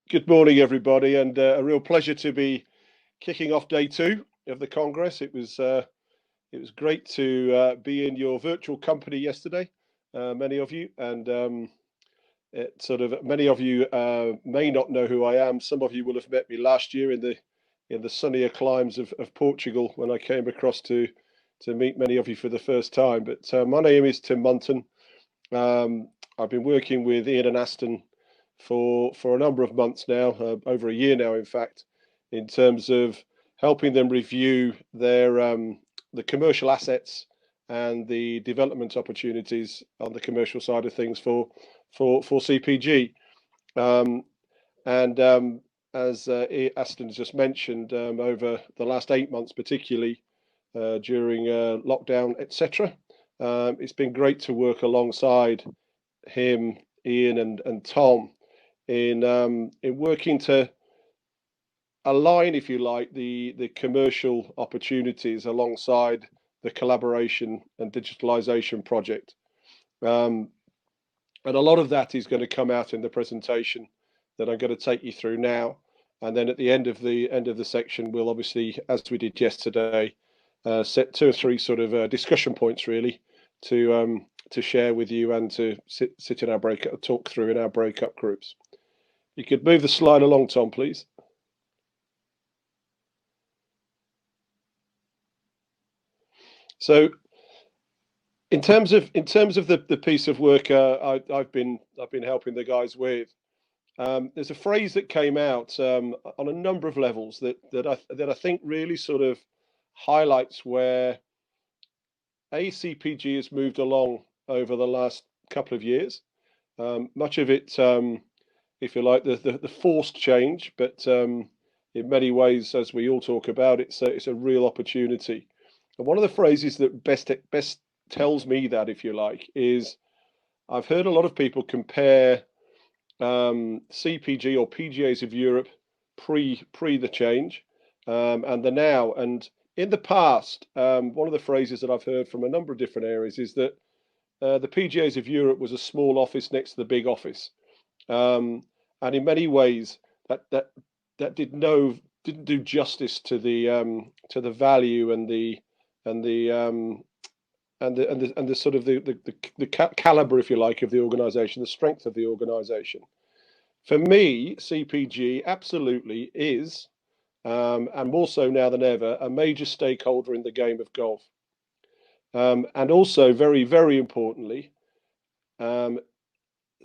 Good morning, everybody, and a real pleasure to be kicking off day two of the Congress. It was great to be in your virtual company yesterday, many of you, and many of you may not know who I am. Some of you will have met me last year in the sunnier climes of Portugal when I came across to meet many of you for the first time. But my name is Tim Munton. I've been working with Ian and Aston for a number of months now, over a year now, in fact, in terms of helping them review the commercial assets and the development opportunities on the commercial side of things for CPG. Um, and As Aston just mentioned, over the last 8 months, particularly during lockdown, etc., it's been great to work alongside him, Ian, and Tom in working to align, if you like, the commercial opportunities alongside the collaboration and digitalization project. Um, and a lot of that is going to come out in the presentation that I'm going to take you through now. And then at the end of the section, we'll obviously, as we did yesterday, set two or three sort of discussion points really to share with you and to sit in our breakout, talk through in our breakup groups. You could move the slide along, Tom, please. So, in terms of the piece of work I've been helping the guys with, there's a phrase that came out on a number of levels that I think really sort of highlights where ACPG has moved along over the last couple of years. Much of it, if you like, the forced change, but in many ways, as we all talk about, it's a real opportunity. And one of the phrases that best tells me that, if you like, is I've heard a lot of people compare CPG or PGAs of Europe pre the change and the now. And in the past, one of the phrases that I've heard from a number of different areas is that the PGAs of Europe was a small office next to the big office, and in many ways that didn't do justice to the value and the sort of the caliber, if you like, of the organisation, the strength of the organisation. For me, CPG absolutely is, and more so now than ever, a major stakeholder in the game of golf. And also, very, very importantly,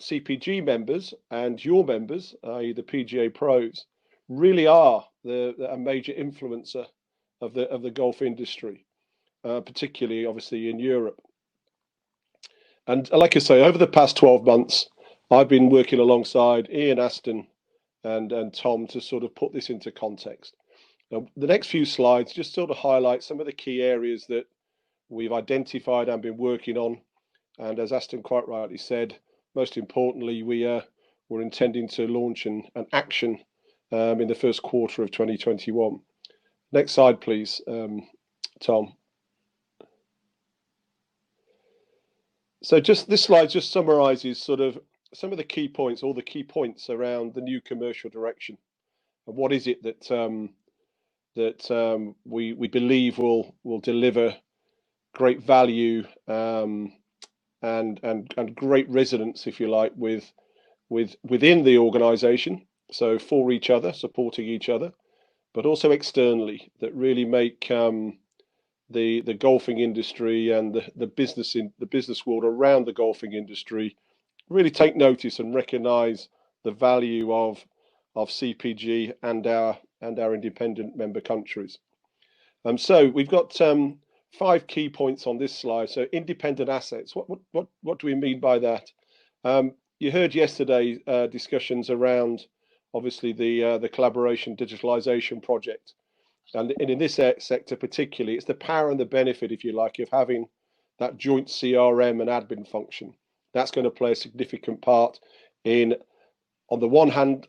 CPG members and your members, i.e., the PGA pros, really are a major influencer of the golf industry, particularly obviously in Europe. And like I say, over the past 12 months, I've been working alongside Ian Aston and Tom to sort of put this into context. Now, the next few slides just sort of highlight some of the key areas that we've identified and been working on. And as Aston quite rightly said, most importantly, we're intending to launch an action in the first quarter of 2021. Next slide, please, Tom. So just this slide just summarizes sort of some of the key points, all the key points around the new commercial direction. And what is it that we believe will deliver great value and great resonance, if you like, within the organisation. So for each other, supporting each other, but also externally, that really make the golfing industry and the business world around the golfing industry really take notice and recognise the value of CPG and our independent member countries. So we've got 5 key points on this slide. So independent assets. What do we mean by that? You heard yesterday discussions around obviously the collaboration digitalization project. And in this sector particularly, it's the power and the benefit, if you like, of having that joint CRM and admin function. That's going to play a significant part in, on the one hand,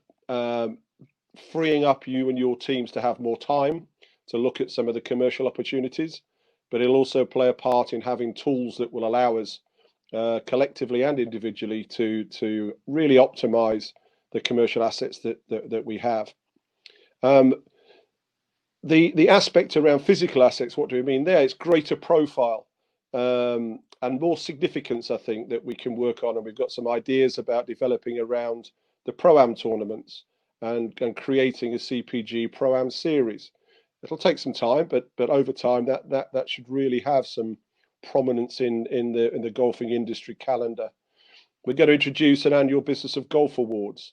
freeing up you and your teams to have more time to look at some of the commercial opportunities, but it'll also play a part in having tools that will allow us collectively and individually to really optimize the commercial assets that we have. The aspect around physical assets, what do we mean there? It's greater profile and more significance, I think, that we can work on. And we've got some ideas about developing around the Pro-Am tournaments and creating a CPG Pro-Am series. It'll take some time, but over time that should really have some prominence in the golfing industry calendar. We're going to introduce an annual Business of Golf Awards.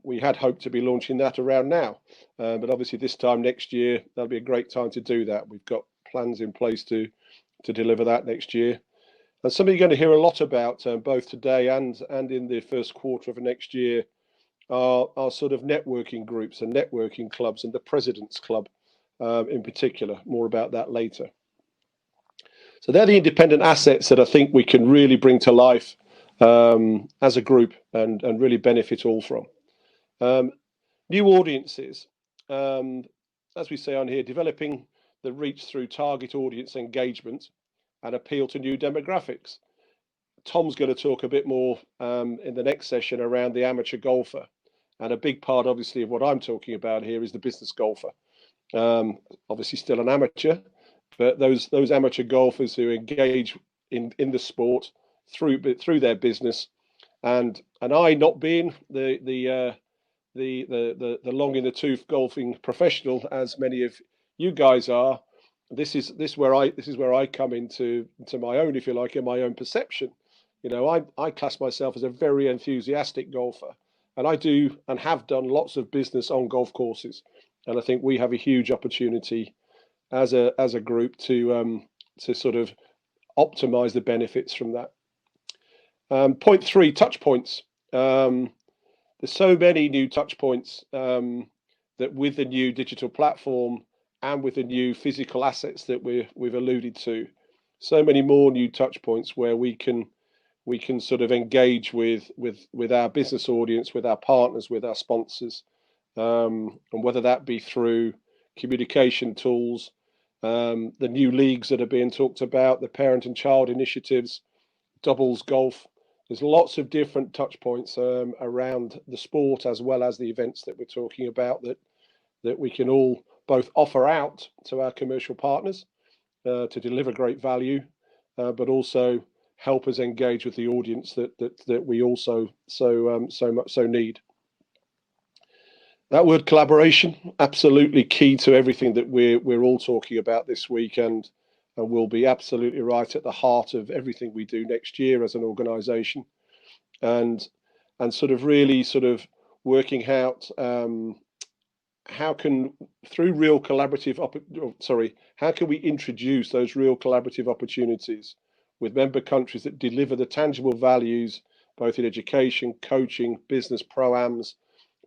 We had hoped to be launching that around now, but obviously this time next year, that'll be a great time to do that. We've got plans in place to deliver that next year. And something you're going to hear a lot about both today and in the first quarter of next year are sort of networking groups and networking clubs, and the President's Club in particular. More about that later. So they're the independent assets that I think we can really bring to life as a group and really benefit all from. New audiences, as we say on here, developing the reach through target audience engagement and appeal to new demographics. Tom's going to talk a bit more in the next session around the amateur golfer, and a big part obviously of what I'm talking about here is the business golfer. Obviously still an amateur, but those amateur golfers who engage in the sport through their business, and I, not being the long in the tooth golfing professional as many of you guys are, this is where I come into my own, if you like, in my own perception. You know, I class myself as a very enthusiastic golfer, and I do and have done lots of business on golf courses, and I think we have a huge opportunity as a group to sort of optimize the benefits from that. Point 3, touch points. There's so many new touch points that with the new digital platform and with the new physical assets that we've alluded to, so many more new touch points where we can sort of engage with our business audience, with our partners, with our sponsors, and whether that be through communication tools, the new leagues that are being talked about, the parent and child initiatives, doubles golf. There's lots of different touch points around the sport as well as the events that we're talking about that we can all both offer out to our commercial partners to deliver great value, but also help us engage with the audience that we also so need. That word collaboration, absolutely key to everything that we're all talking about this week, and will be absolutely right at the heart of everything we do next year as an organisation, and sort of really sort of working out how can we introduce those real collaborative opportunities with member countries that deliver the tangible values both in education, coaching, business, pro-ams.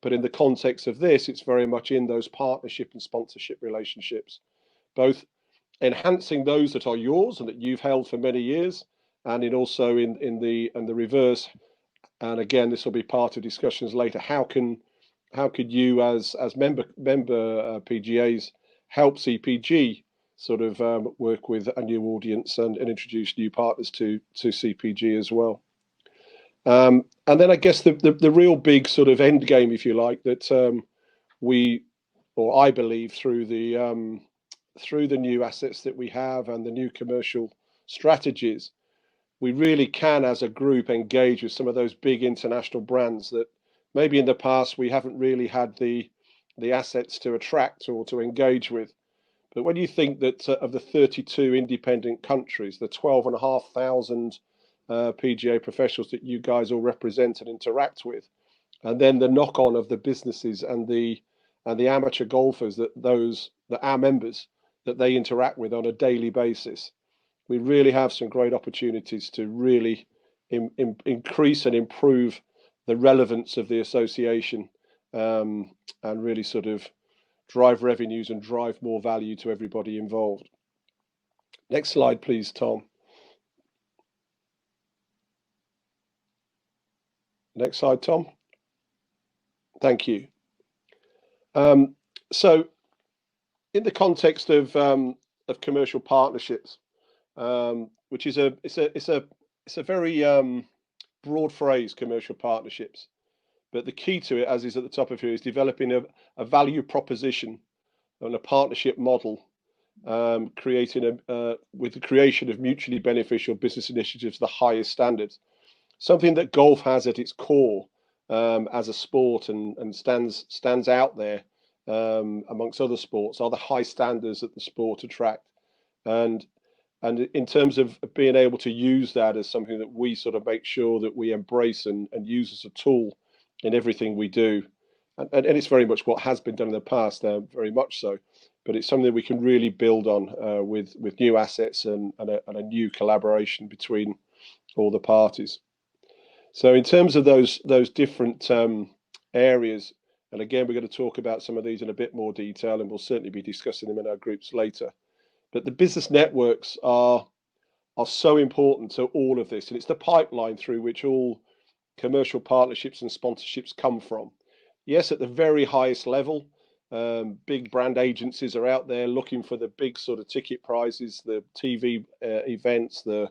But in the context of this, it's very much in those partnership and sponsorship relationships, both enhancing those that are yours and that you've held for many years, and also in the reverse. And again, this will be part of discussions later. How could you as member PGAs help CPG sort of work with a new audience and introduce new partners to CPG as well? And then I guess the real big sort of end game, if you like, that I believe through the new assets that we have and the new commercial strategies, we really can as a group engage with some of those big international brands that maybe in the past we haven't really had the assets to attract or to engage with. But when you think that of the 32 independent countries, the 12,500 PGA professionals that you guys all represent and interact with, and then the knock-on of the businesses and the amateur golfers that our members that they interact with on a daily basis, we really have some great opportunities to really increase and improve the relevance of the association, and really sort of drive revenues and drive more value to everybody involved. Next slide, please, Tom. Next slide, Tom. Thank you. So in the context of commercial partnerships, which is a very broad phrase, commercial partnerships, But the key to it, as is at the top of here, is developing a value proposition and a partnership model, creating with the creation of mutually beneficial business initiatives, the highest standards. Something that golf has at its core as a sport and stands out there amongst other sports are the high standards that the sport attract. And in terms of being able to use that as something that we sort of make sure that we embrace and use as a tool in everything we do. And it's very much what has been done in the past, very much so. But it's something that we can really build on with new assets and a new collaboration between all the parties. So in terms of those different areas, and again, we're going to talk about some of these in a bit more detail, and we'll certainly be discussing them in our groups later. But the business networks are so important to all of this, and it's the pipeline through which all commercial partnerships and sponsorships come from. Yes, at the very highest level, big brand agencies are out there looking for the big sort of ticket prizes, the TV events, the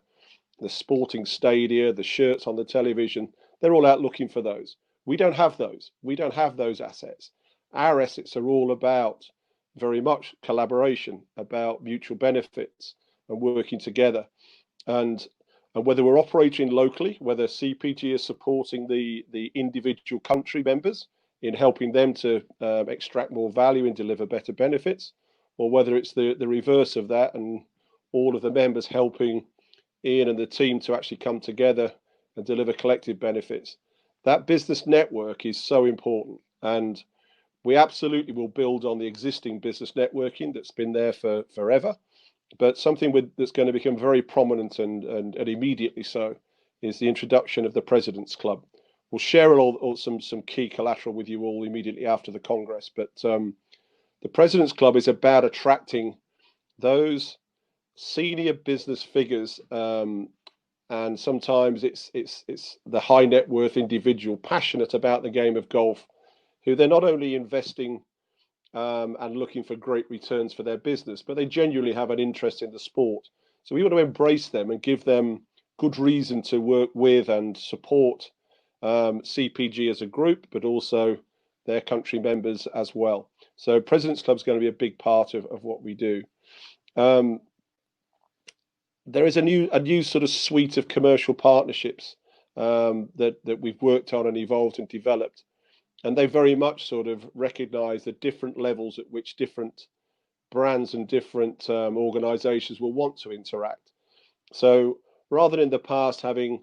sporting stadia, the shirts on the television. They're all out looking for those. We don't have those. We don't have those assets. Our assets are all about very much collaboration, about mutual benefits and working together. And whether we're operating locally, whether CPG is supporting the individual country members in helping them to extract more value and deliver better benefits, or whether it's the reverse of that and all of the members helping Ian and the team to actually come together and deliver collective benefits. That business network is so important, and we absolutely will build on the existing business networking that's been there for forever. But something that's going to become very prominent and immediately so is the introduction of the President's Club. We'll share some key collateral with you all immediately after the Congress. But the President's Club is about attracting those senior business figures, and sometimes it's the high net worth individual passionate about the game of golf, who they're not only investing and looking for great returns for their business, but they genuinely have an interest in the sport. So we want to embrace them and give them good reason to work with and support CPG as a group, but also their country members as well. So President's Club is going to be a big part of what we do. There is a new sort of suite of commercial partnerships that we've worked on and evolved and developed. And they very much sort of recognize the different levels at which different brands and different organizations will want to interact. So rather than in the past having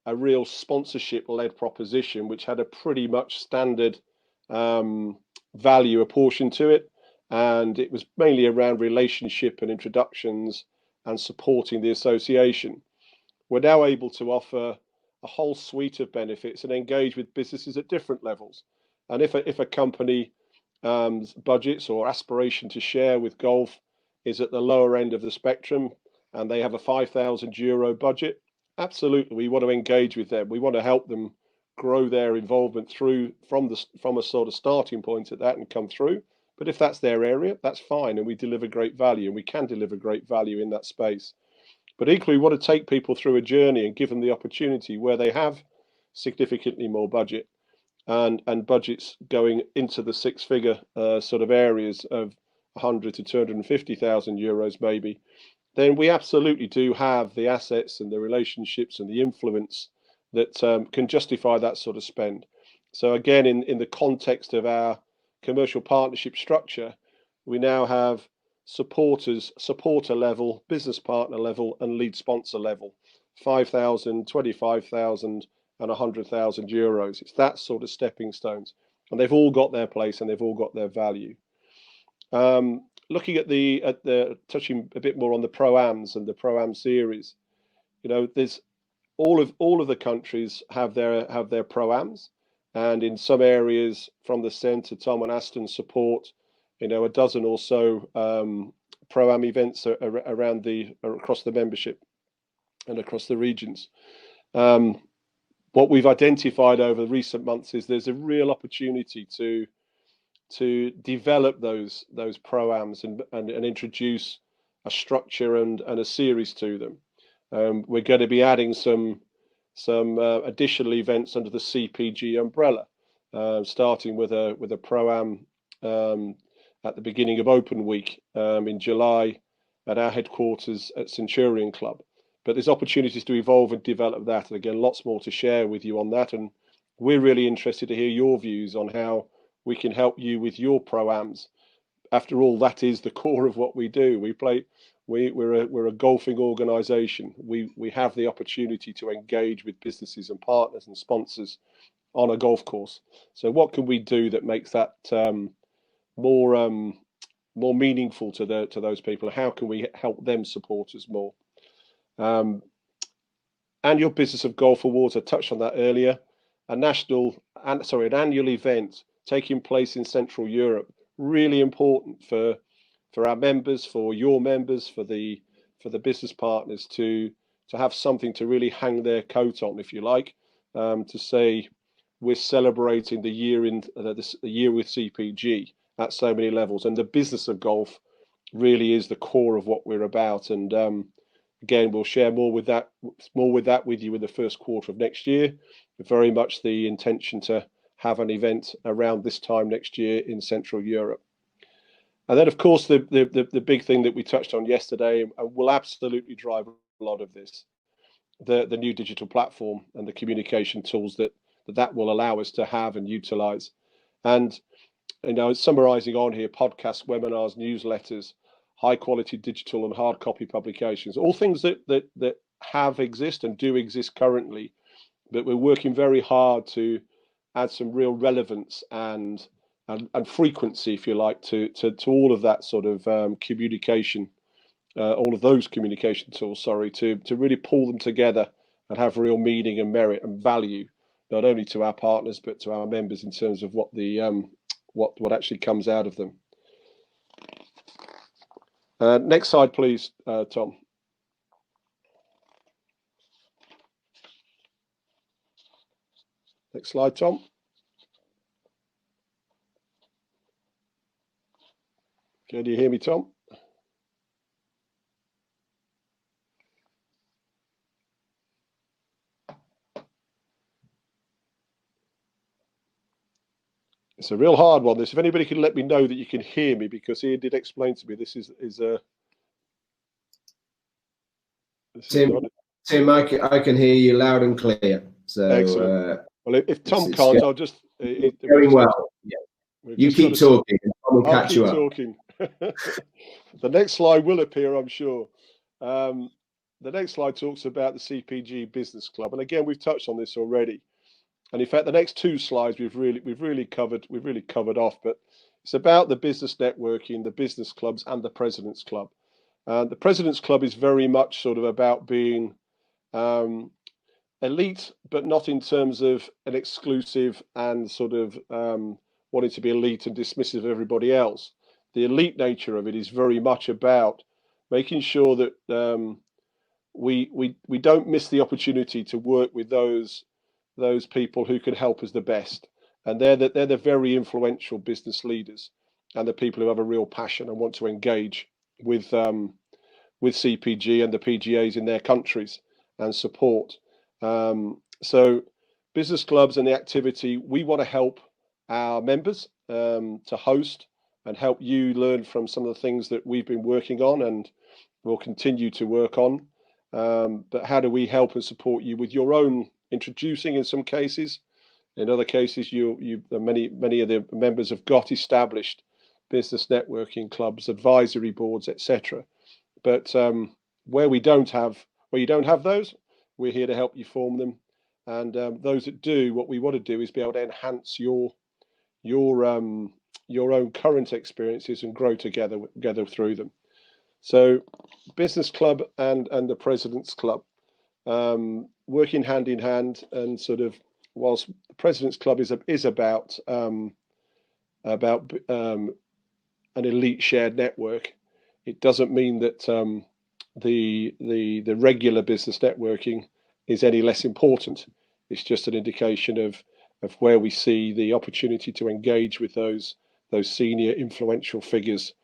a real sponsorship-led proposition, which had a pretty much standard value apportioned to it, and it was mainly around relationship and introductions and supporting the association, we're now able to offer a whole suite of benefits and engage with businesses at different levels. And if a company budgets or aspiration to share with golf is at the lower end of the spectrum and they have a €5,000 budget, absolutely, we want to engage with them. We want to help them grow their involvement from a sort of starting point at that and come through. But if that's their area, that's fine, and we deliver great value, and we can deliver great value in that space. But equally, we want to take people through a journey and give them the opportunity where they have significantly more budget and budgets going into the six-figure sort of areas of 100 to 250,000 euros maybe, then we absolutely do have the assets and the relationships and the influence that can justify that sort of spend. So again, in the context of our commercial partnership structure, we now have supporter level, business partner level, and lead sponsor level, 5,000, 25,000, and 100,000 euros. It's that sort of stepping stones, and they've all got their place and they've all got their value. Looking at the touching a bit more on the Pro-Ams and the Pro-Am series, there's all of the countries have their Pro-Ams, and in some areas from the centre, Tom and Aston support a dozen or so Pro-Am events around across the membership and across the regions. What we've identified over the recent months is there's a real opportunity to develop those Pro-Ams and introduce a structure and a series to them. We're going to be adding some additional events under the CPG umbrella. starting with a pro-am at the beginning of Open Week in July at our headquarters at Centurion Club. But there's opportunities to evolve and develop that. And again, lots more to share with you on that. And we're really interested to hear your views on how we can help you with your pro-ams. After all, that is the core of what we do. We're a golfing organisation. We have the opportunity to engage with businesses and partners and sponsors on a golf course. So what can we do that makes that more meaningful to those people? How can we help them support us more? Annual Business of Golf Awards, I touched on that earlier. An annual event taking place in Central Europe, really important for our members, for your members, for the business partners to have something to really hang their coat on, if you like, to say we're celebrating the year the year with CPG at so many levels. And the business of golf really is the core of what we're about. And again, we'll share more with that with you in the first quarter of next year. Very much the intention to have an event around this time next year in Central Europe. And then, of course, the big thing that we touched on yesterday and will absolutely drive a lot of this, the new digital platform and the communication tools that will allow us to have and utilize. And summarizing on here, podcasts, webinars, newsletters, high quality digital and hard copy publications, all things that have exist and do exist currently, but we're working very hard to add some real relevance and frequency, if you like, to all of that sort of communication, all of those communication tools, to really pull them together and have real meaning and merit and value, not only to our partners but to our members in terms of what the what actually comes out of them. Next slide, please, Tom. Next slide, Tom. Can you hear me, Tom? It's a real hard one, this. If anybody can let me know that you can hear me, because Ian did explain to me this is Tim, I can hear you loud and clear. So excellent. Well, if Tom can't, I'll just very well. Yeah. You keep talking, and Tom will catch you up. Talking. The next slide will appear, I'm sure. The next slide talks about the CPG Business Club, and again, we've touched on this already. And in fact, the next two slides we've really covered off. But it's about the business networking, the business clubs, and the President's Club. The President's Club is very much sort of about being elite, but not in terms of an exclusive and sort of wanting to be elite and dismissive of everybody else. The elite nature of it is very much about making sure that we don't miss the opportunity to work with those people who can help us the best. And they're the very influential business leaders and the people who have a real passion and want to engage with CPG and the PGAs in their countries and support. So business clubs and the activity, we want to help our members to host and help you learn from some of the things that we've been working on and will continue to work on. But how do we help and support you with your own introducing in some cases? In other cases, many of the members have got established business networking clubs, advisory boards, etc. But where you don't have those, we're here to help you form them. And those that do, what we want to do is be able to enhance your own current experiences and grow together through them. So, Business Club and the President's Club, working hand in hand, and sort of whilst the President's Club is about an elite shared network, it doesn't mean that the regular business networking is any less important. It's just an indication of where we see the opportunity to engage with those senior influential figures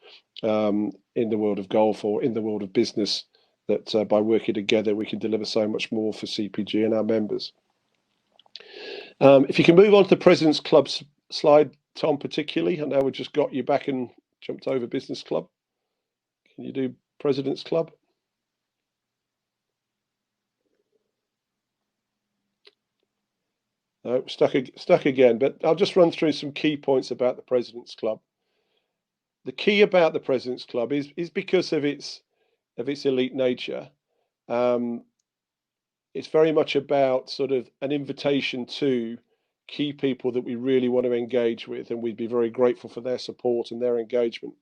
in the world of golf or in the world of business, that by working together we can deliver so much more for CPG and our members. If you can move on to the President's Club slide, Tom, particularly, I know we just got you back and jumped over Business Club. Can you do President's Club? No, stuck again, but I'll just run through some key points about the President's Club. The key about the President's Club is because of its elite nature. It's very much about sort of an invitation to key people that we really want to engage with, and we'd be very grateful for their support and their engagement.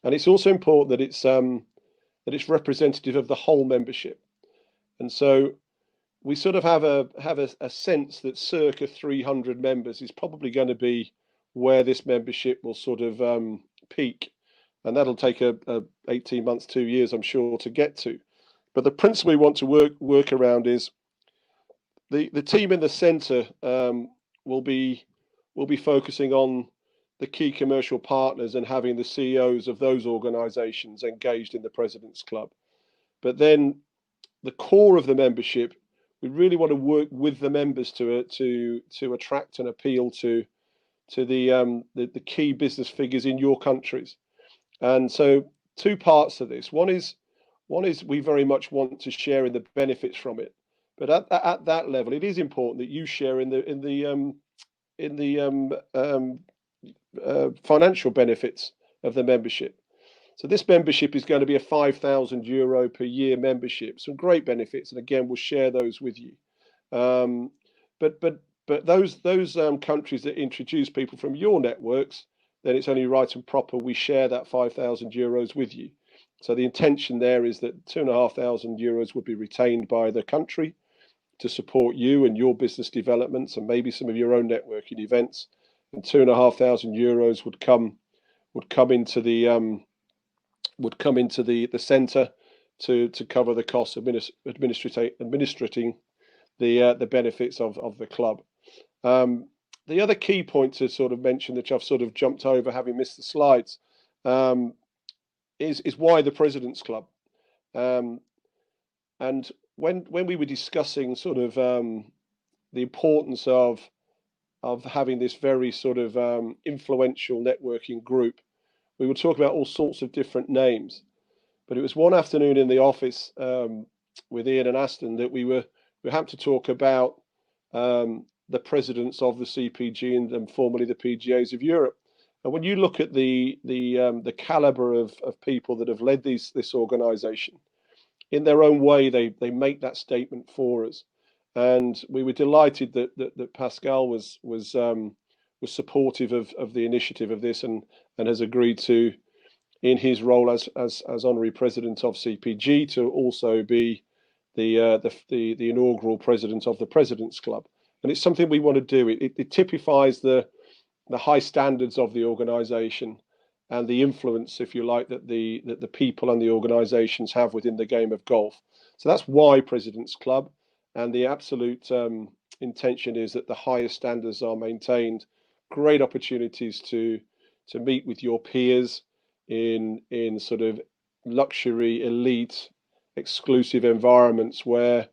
And it's also important that it's representative of the whole membership. And so we sort of have a sense that circa 300 members is probably going to be where this membership will sort of peak, and that'll take 18 months, 2 years, I'm sure, to get to. But the principle we want to work around is the team in the centre will be focusing on the key commercial partners and having the CEOs of those organisations engaged in the President's Club. But then the core of the membership, we really want to work with the members to attract and appeal to the key business figures in your countries. And so two parts to this. One is we very much want to share in the benefits from it, but at that level, it is important that you share in the financial benefits of the membership. So this membership is going to be a €5,000 per year membership. Some great benefits, and again, we'll share those with you. But those countries that introduce people from your networks, then it's only right and proper we share that €5,000 with you. So the intention there is that €2,500 would be retained by the country to support you and your business developments and maybe some of your own networking events, and €2,500 would come into the centre to cover the cost of administrating the benefits of the club. The other key point to sort of mention, that I've sort of jumped over having missed the slides, is why the President's Club. And when we were discussing sort of the importance of having this very sort of influential networking group, we would talk about all sorts of different names. But it was one afternoon in the office with Ian and Aston that we happened to talk about the presidents of the CPG and formerly the PGAs of Europe. And when you look at the caliber of people that have led this organisation, in their own way, they make that statement for us. And we were delighted that Pascal was supportive of the initiative of this and has agreed to, in his role as honorary president of CPG, to also be the inaugural president of the President's Club. And it's something we want to do. It typifies the high standards of the organisation and the influence, if you like, that the people and the organisations have within the game of golf. So that's why President's Club, and the absolute intention is that the highest standards are maintained. Great opportunities to meet with your peers in sort of luxury, elite, exclusive environments where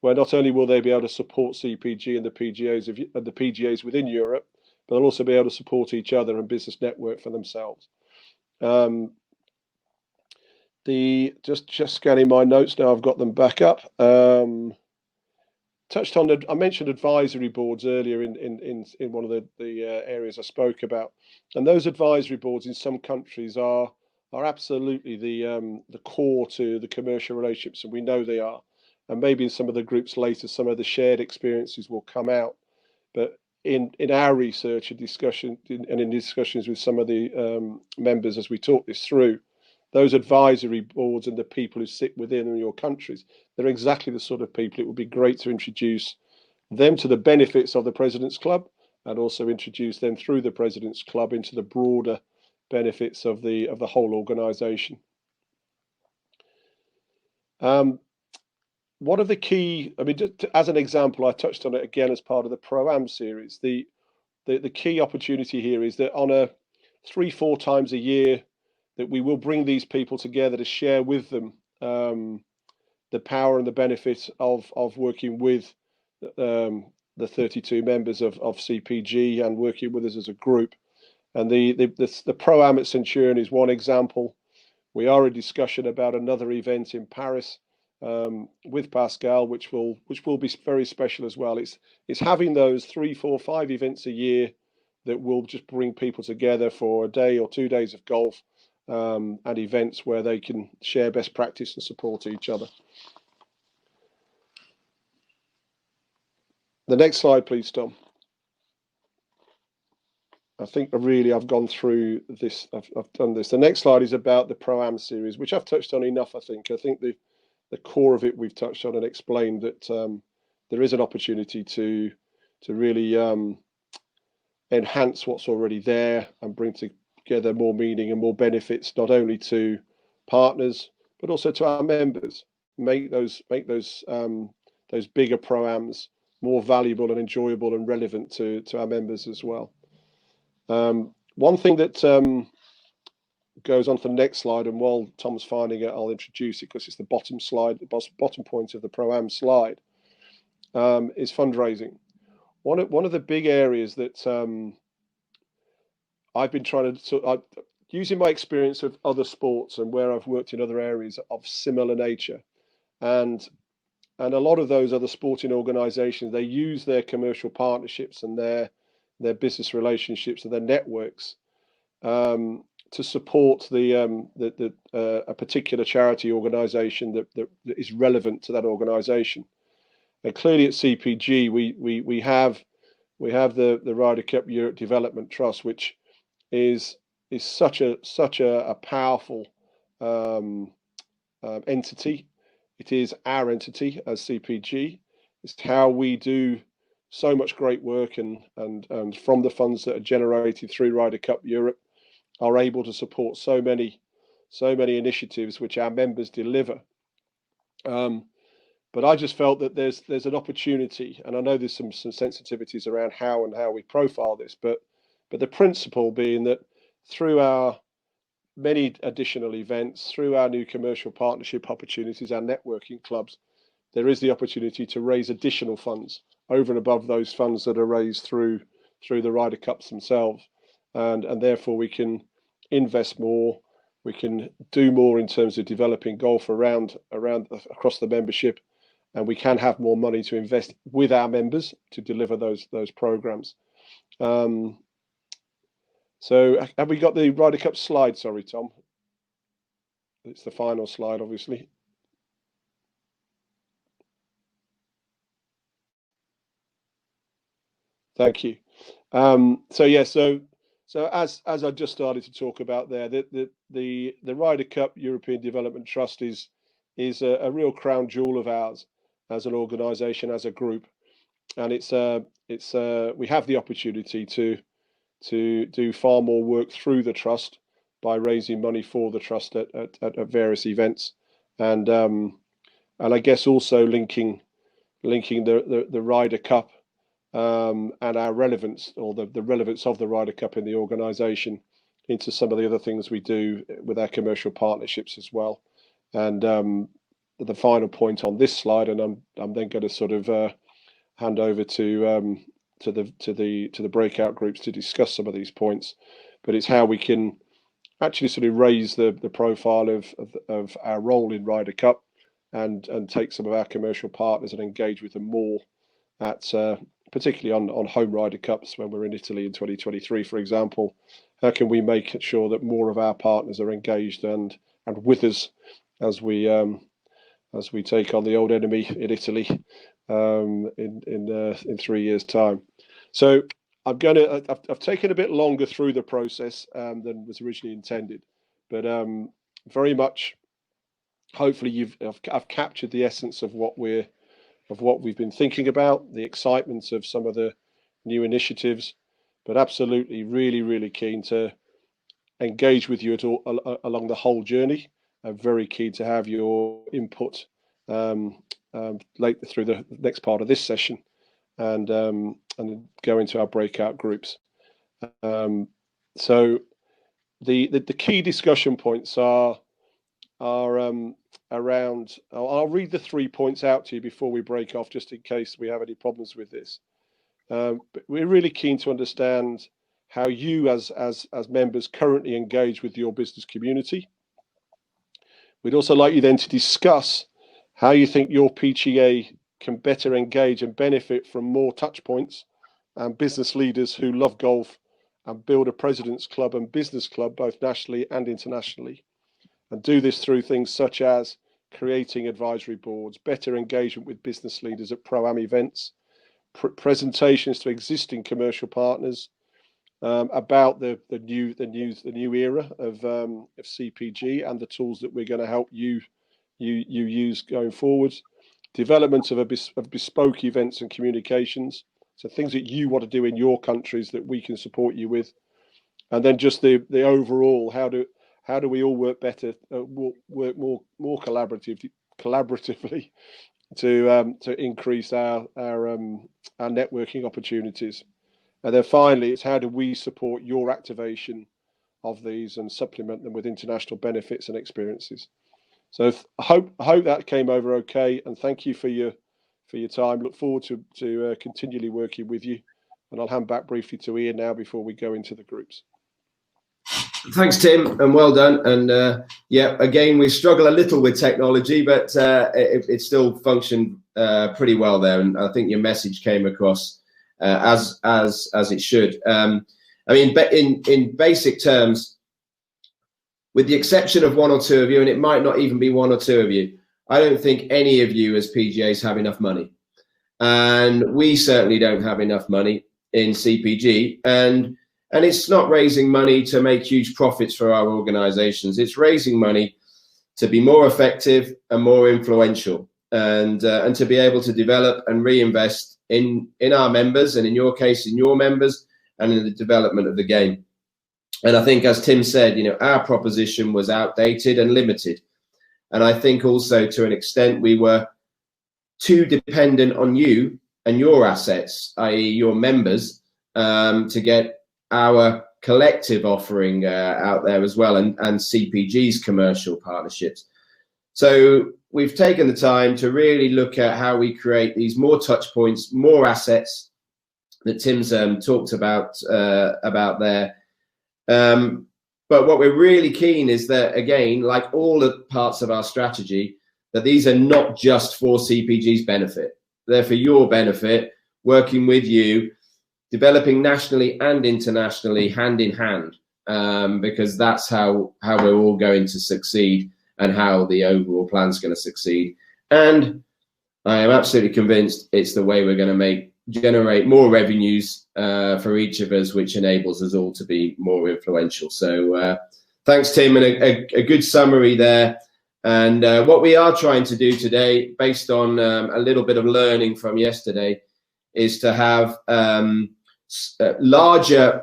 not only will they be able to support CPG and the PGAs within Europe, but they'll also be able to support each other and business network for themselves. Just scanning my notes now, I've got them back up. Touched on I mentioned advisory boards earlier in one of the areas I spoke about, and those advisory boards in some countries are absolutely the core to the commercial relationships, and we know they are. And maybe in some of the groups later, some of the shared experiences will come out. But in our research and discussion, and in discussions with some of the members as we talk this through, those advisory boards and the people who sit within your countries, they're exactly the sort of people it would be great to introduce them to the benefits of the President's Club, and also introduce them through the President's Club into the broader benefits of the whole organisation. One of the key, I mean, as an example, I touched on it again as part of the Pro-Am series. The key opportunity here is that on a 3-4 times a year, that we will bring these people together to share with them the power and the benefits of working with the 32 members of CPG and working with us as a group. And the Pro-Am at Centurion is one example. We are in discussion about another event in Paris with Pascal, which will be very special as well. It's having those 3, 4, 5 events a year that will just bring people together for a day or 2 days of golf and events where they can share best practice and support each other. The next slide, please, Tom. I think I've gone through this. I've done this. The next slide is about the Pro-Am series, which I've touched on enough, I think. I think the core of it we've touched on and explained that there is an opportunity to really enhance what's already there and bring together more meaning and more benefits, not only to partners, but also to our members. Make those bigger Pro-Ams more valuable and enjoyable and relevant to our members as well. One thing that goes on to the next slide, and while Tom's finding it, I'll introduce it because it's the bottom slide, the bottom point of the Pro-Am slide, is fundraising. One of the big areas that I've been trying to, using my experience of other sports and where I've worked in other areas of similar nature, and a lot of those other sporting organisations, they use their commercial partnerships and their business relationships and their networks to support a particular charity organisation that is relevant to that organisation. And clearly at CPG, we have the Ryder Cup Europe Development Trust, which is such a powerful entity. It is our entity as CPG. It's how we do so much great work, and from the funds that are generated through Ryder Cup Europe are able to support so many initiatives which our members deliver. But I just felt that there's an opportunity, and I know there's some sensitivities around how we profile this, but the principle being that through our many additional events, through our new commercial partnership opportunities, our networking clubs, there is the opportunity to raise additional funds over and above those funds that are raised through the Ryder Cups themselves, and therefore we can invest more, we can do more in terms of developing golf around across the membership, and we can have more money to invest with our members to deliver those programs. So have we got the Ryder Cup slide? Sorry, Tom. It's the final slide, obviously. Thank you. So as I just started to talk about there, the Ryder Cup European Development Trust is a real crown jewel of ours as an organisation, as a group, and we have the opportunity to do far more work through the trust by raising money for the trust at various events, and I guess also linking the Ryder Cup and our relevance, or the relevance of the Ryder Cup in the organisation, into some of the other things we do with our commercial partnerships as well. And the final point on this slide, and I'm then going to sort of hand over to the breakout groups to discuss some of these points, but it's how we can actually sort of raise the profile of our role in Ryder Cup and take some of our commercial partners and engage with them more at particularly on home Ryder Cups when we're in Italy in 2023, for example. How can we make sure that more of our partners are engaged and with us as we take on the old enemy in Italy in 3 years' time? So I've taken a bit longer through the process than was originally intended, but very much, hopefully I've captured the essence of what we've been thinking about, the excitement of some of the new initiatives, but absolutely really keen to engage with you along the whole journey. I'm very keen to have your input later through the next part of this session, and go into our breakout groups. So the key discussion points are around. I'll read the 3 points out to you before we break off, just in case we have any problems with this. But we're really keen to understand how you as members currently engage with your business community. We'd also like you then to discuss how you think your PGA can better engage and benefit from more touch points and business leaders who love golf and build a President's Club and business club, both nationally and internationally. And do this through things such as creating advisory boards, better engagement with business leaders at Pro-Am events, presentations to existing commercial partners about the new era of CPG and the tools that we're going to help you use going forward. Development of bespoke events and communications, so things that you want to do in your countries that we can support you with, and then just the overall how do we all work better, work more collaboratively to increase our networking opportunities. And then finally, it's how do we support your activation of these and supplement them with international benefits and experiences. So I hope that came over okay, and thank you for your time. Look forward to continually working with you, and I'll hand back briefly to Ian now before we go into the groups. Thanks, Tim, and well done. And yeah, again, we struggle a little with technology, but it still functioned pretty well there, and I think your message came across as it should. I mean, in basic terms, with the exception of one or two of you, and it might not even be one or two of you, I don't think any of you as PGAs have enough money, and we certainly don't have enough money in CPG. And it's not raising money to make huge profits for our organizations. It's raising money to be more effective and more influential, and to be able to develop and reinvest in our members, and in your case, in your members, and in the development of the game. And I think, as Tim said, you know, our proposition was outdated and limited. And I think also, to an extent, we were too dependent on you and your assets, i.e. your members, to get our collective offering out there as well, and CPG's commercial partnerships. So we've taken the time to really look at how we create these more touch points, more assets that Tim's talked about there. But what we're really keen is that, again, like all the parts of our strategy, that these are not just for CPG's benefit. They're for your benefit, working with you, developing nationally and internationally, hand in hand, because that's how we're all going to succeed, and how the overall plan is going to succeed. And I am absolutely convinced it's the way we're going to generate more revenues for each of us, which enables us all to be more influential. So thanks, Tim, and a good summary there. And what we are trying to do today, based on a little bit of learning from yesterday, is to have larger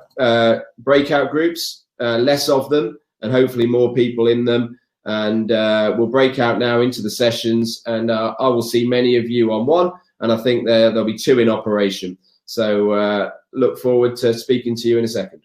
breakout groups, less of them, and hopefully more people in them. And we'll break out now into the sessions, and I will see many of you on one, and I think there'll be two in operation. So look forward to speaking to you in a second.